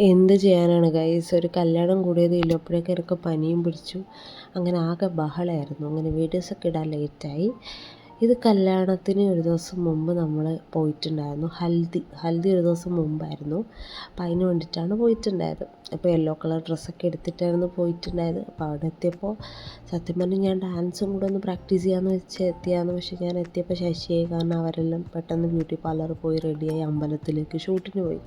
എന്ത് ചെയ്യാനാണ് ഗൈസ്, ഒരു കല്യാണം കൂടിയതില്ല, അപ്പോഴേക്കും എനിക്ക് പനിയും പിടിച്ചു. അങ്ങനെ ആകെ ബഹളമായിരുന്നു. അങ്ങനെ വീഡിയോസൊക്കെ ഇടാൻ ലേറ്റായി. ഇത് കല്യാണത്തിന് ഒരു ദിവസം മുമ്പ് നമ്മൾ പോയിട്ടുണ്ടായിരുന്നു. ഹൽദി ഒരു ദിവസം മുമ്പായിരുന്നു. അപ്പോൾ അതിന് വേണ്ടിയിട്ടാണ് പോയിട്ടുണ്ടായത്. അപ്പോൾ യെല്ലോ കളർ ഡ്രസ്സൊക്കെ എടുത്തിട്ടായിരുന്നു പോയിട്ടുണ്ടായത്. അപ്പോൾ അവിടെ എത്തിയപ്പോൾ സത്യം പറഞ്ഞാൽ ഞാൻ ഡാൻസും കൂടെ ഒന്ന് പ്രാക്ടീസ് ചെയ്യാമെന്ന് വെച്ച് എത്തിയാന്ന്. പക്ഷേ ഞാൻ എത്തിയപ്പോൾ ശശിയായി. കാരണം അവരെല്ലാം പെട്ടെന്ന് ബ്യൂട്ടി പാർലറിൽ പോയി റെഡിയായി അമ്പലത്തിലേക്ക് ഷൂട്ടിന് പോയി.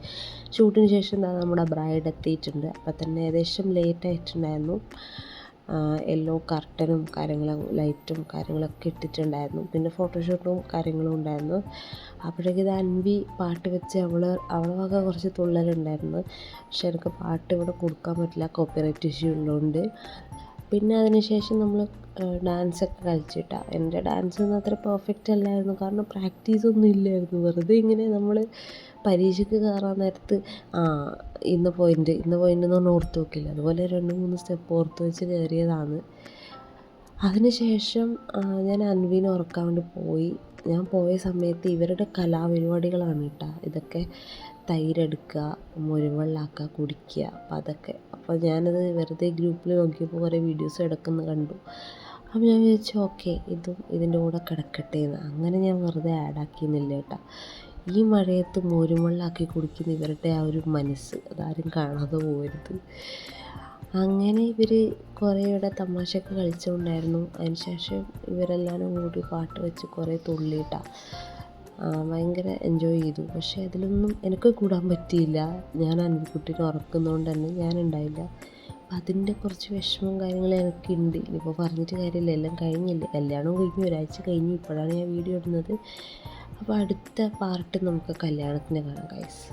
ഷൂട്ടിന് ശേഷം നമ്മുടെ ബ്രൈഡ് എത്തിയിട്ടുണ്ട്. അപ്പോൾ തന്നെ ഏകദേശം ലേറ്റ് ആയിട്ടുണ്ടായിരുന്നു. യെല്ലോ കർട്ടനും കാര്യങ്ങളും ലൈറ്റും കാര്യങ്ങളൊക്കെ ഇട്ടിട്ടുണ്ടായിരുന്നു. പിന്നെ ഫോട്ടോഷൂട്ടും കാര്യങ്ങളും ഉണ്ടായിരുന്നു. അപ്പോഴേക്കും ഇത് അൻവി പാട്ട് വെച്ച് അവളെ വക കുറച്ച് തുള്ളലുണ്ടായിരുന്നു. പക്ഷെ എനിക്ക് പാട്ട് ഇവിടെ കൊടുക്കാൻ പറ്റില്ല, കോപ്പിറൈറ്റ് ഇഷ്യൂ ഉള്ളതുകൊണ്ട്. പിന്നെ അതിന് ശേഷം നമ്മൾ ഡാൻസൊക്കെ കളിച്ചിട്ടാണ്. എൻ്റെ ഡാൻസ് ഒന്നും അത്ര പെർഫെക്റ്റ് അല്ലായിരുന്നു, കാരണം പ്രാക്ടീസൊന്നും ഇല്ലായിരുന്നു. വെറുതെ ഇങ്ങനെ നമ്മൾ പരീക്ഷയ്ക്ക് കയറാൻ നേരത്ത് ഇന്ന പോയിൻ്റ് എന്നൊന്നും ഓർത്ത് നോക്കില്ല, അതുപോലെ 2-3 സ്റ്റെപ്പ് ഓർത്ത് വെച്ച് കയറിയതാണ്. അതിന് ശേഷം ഞാൻ അൻവിനെ ഉറക്കാൻ വേണ്ടി പോയി. ഞാൻ പോയ സമയത്ത് ഇവരുടെ കലാപരിപാടികളാണ് കേട്ടോ ഇതൊക്കെ. തൈരെടുക്കുക, മുരുവെള്ളാക്കുക, കുടിക്കുക, അപ്പോൾ അതൊക്കെ. അപ്പോൾ ഞാനത് വെറുതെ ഗ്രൂപ്പിൽ നോക്കിയപ്പോൾ കുറേ വീഡിയോസ് എടുക്കുന്നത് കണ്ടു. അപ്പോൾ ഞാൻ വിചാരിച്ചു ഓക്കെ ഇതിൻ്റെ കൂടെ കിടക്കട്ടെ എന്ന്. അങ്ങനെ ഞാൻ വെറുതെ ആഡാക്കിയെന്നില്ല കേട്ടോ. ഈ മഴയത്ത് മോരുവെള്ളമാക്കി കുടിക്കുന്ന ഇവരുടെ ആ ഒരു മനസ്സ് അതാരും കാണാതെ പോകരുത്. അങ്ങനെ ഇവർ കുറേ ഇവിടെ തമാശയൊക്കെ കളിച്ചുകൊണ്ടായിരുന്നു. അതിന് ശേഷം ഇവരെല്ലാവരും കൂടി പാട്ട് വെച്ച് കുറേ തുള്ളിയിട്ടാണ്. ഭയങ്കര എൻജോയ് ചെയ്തു. പക്ഷേ അതിലൊന്നും എനിക്ക് കൂടാൻ പറ്റിയില്ല. ഞാൻ അൻവിക്കുട്ടീനെ ഉറക്കുന്നതുകൊണ്ട് തന്നെ ഞാനുണ്ടായില്ല. അപ്പം അതിൻ്റെ കുറച്ച് വിഷമവും കാര്യങ്ങളും എനിക്കുണ്ട്. ഇനിയിപ്പോൾ പറഞ്ഞിട്ട് കാര്യമില്ല, എല്ലാം കഴിഞ്ഞില്ലേ. കല്യാണം കഴിഞ്ഞു, ഒരാഴ്ച കഴിഞ്ഞു, ഇപ്പോഴാണ് ഞാൻ വീഡിയോ ഇടുന്നത്. അപ്പോൾ അടുത്ത പാർട്ട് നമുക്ക് കല്യാണത്തിന് കാണാം ഗൈസ്.